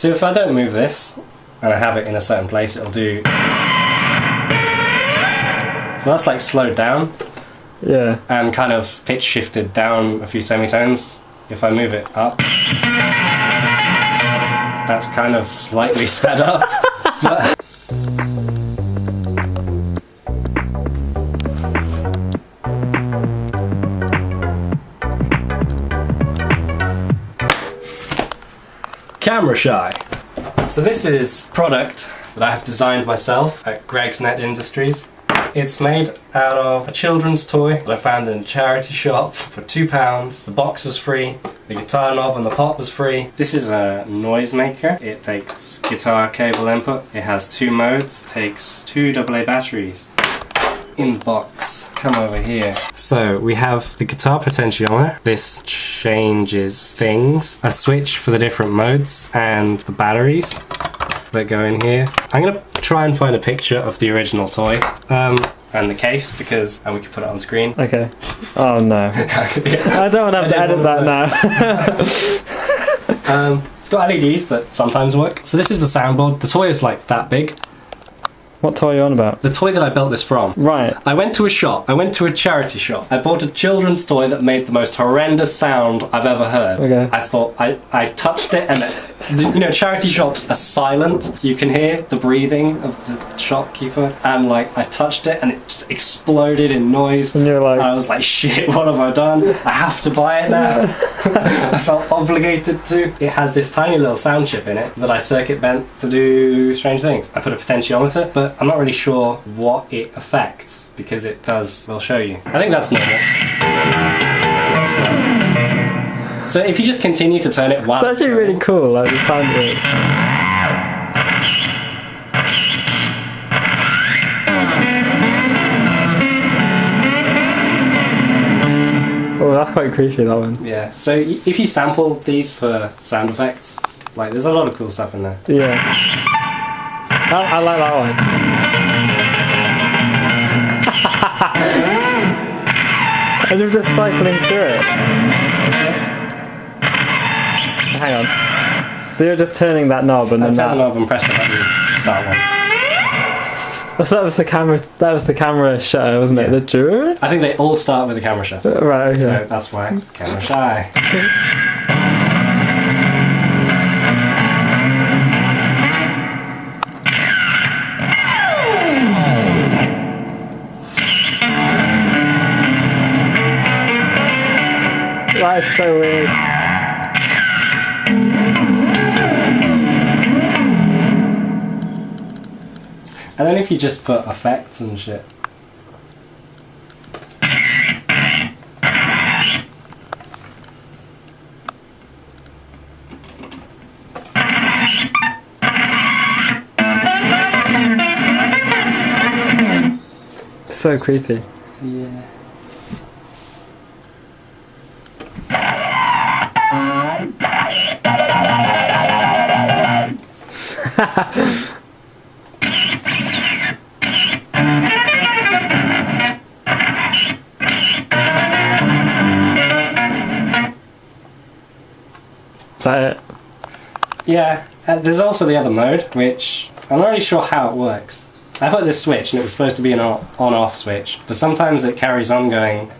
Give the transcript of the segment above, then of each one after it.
So if I don't move this, and I have it in a certain place, it'll do... So that's like slowed down. Yeah. And kind of pitch shifted down a few semitones. If I move it up, that's kind of slightly sped up. But Camera Shy. So this is a product that I have designed myself at Greg's Net Industries. It's made out of a children's toy that I found in a charity shop for £2. The box was free, the guitar knob and the pot was free. This is a noisemaker. It takes guitar cable input. It has 2 modes. It takes 2 AA batteries. In the box, come over here. So we have the guitar potentiometer. This changes things. A switch for the different modes and the batteries that go in here. I'm gonna try and find a picture of the original toy and the case and we can put it on screen. Okay. Oh no. I don't want to have to edit that now. It's got LEDs that sometimes work. So this is the soundboard. The toy is like that big. What toy are you on about? The toy that I built this from. Right. I went to a shop. I went to a charity shop. I bought a children's toy that made the most horrendous sound I've ever heard. Okay. I thought, I touched it and you know, charity shops are silent. You can hear the breathing of the shopkeeper. And like, I touched it and it just exploded in noise. And you're like... I was like, shit, what have I done? I have to buy it now. I felt obligated to. It has this tiny little sound chip in it that I circuit bent to do strange things. I put a potentiometer, but I'm not really sure what it affects because it does, we'll show you. I think that's normal. So if you just continue to turn it while It's actually really cool, like the sound of it. Oh, that's quite creepy, that one. Yeah, so if you sample these for sound effects, like there's a lot of cool stuff in there. Yeah. I like that one. And you're just cycling through it. Hang on. So you're just turning that knob and then turn that... the knob and press the button to start one. So that was the camera. That was the camera shutter, wasn't it? The drawer. I think they all start with the camera shutter. Right. Okay. So that's why Camera Shy. That is so weird. And then if you just put effects and shit. So creepy. Yeah. That it? Yeah, there's also the other mode, which I'm not really sure how it works. I put this switch and it was supposed to be an on-off switch, but sometimes it carries on going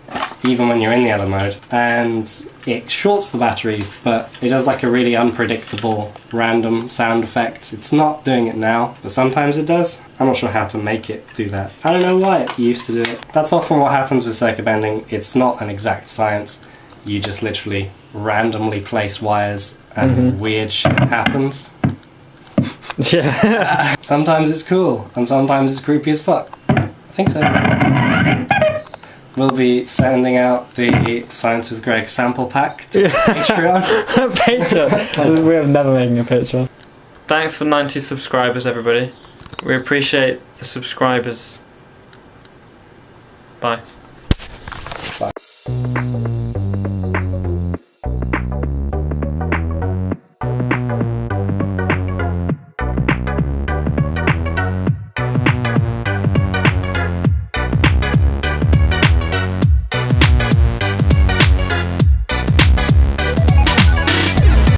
even when you're in the other mode, and it shorts the batteries, but it does like a really unpredictable random sound effect. It's not doing it now, but sometimes it does. I'm not sure how to make it do that. I don't know why it used to do it. That's often what happens with circuit bending. It's not an exact science. You just literally randomly place wires and weird shit happens. Yeah. Sometimes it's cool, and sometimes it's creepy as fuck. I think so. We'll be sending out the Science with Greg sample pack to Patreon. Patreon. We have never making a Patreon. Thanks for 90 subscribers, everybody. We appreciate the subscribers. Bye. Bye.